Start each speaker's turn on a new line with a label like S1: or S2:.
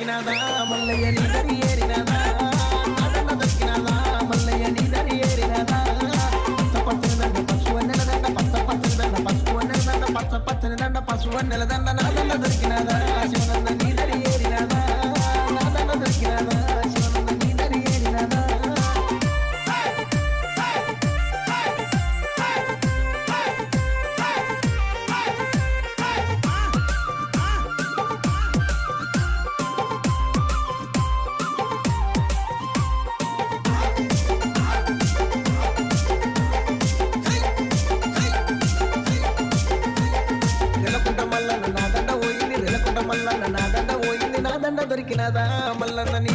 S1: దొరికినదా మల్లయ్య నీ దరి ఏరినదా నా దండ దొరికినదా మల్లయ్య నీ దరి ఏరినదా పచ్చ పచ్చని దండ పశువు నెలదండ పచ్చ పచ్చని దండ పశువు నెలదండ పచ్చ పచ్చని దండ పశువు నెలదండ నా దండ దొరికినదా శివనంద నీ దరి ఏరినదా నా దండ దొరికినదా శివనంద నీ దరి ఏరినదా మల్లన్న నా దండ పోయింది నా దండ దొరికినదా మల్లన్న నీ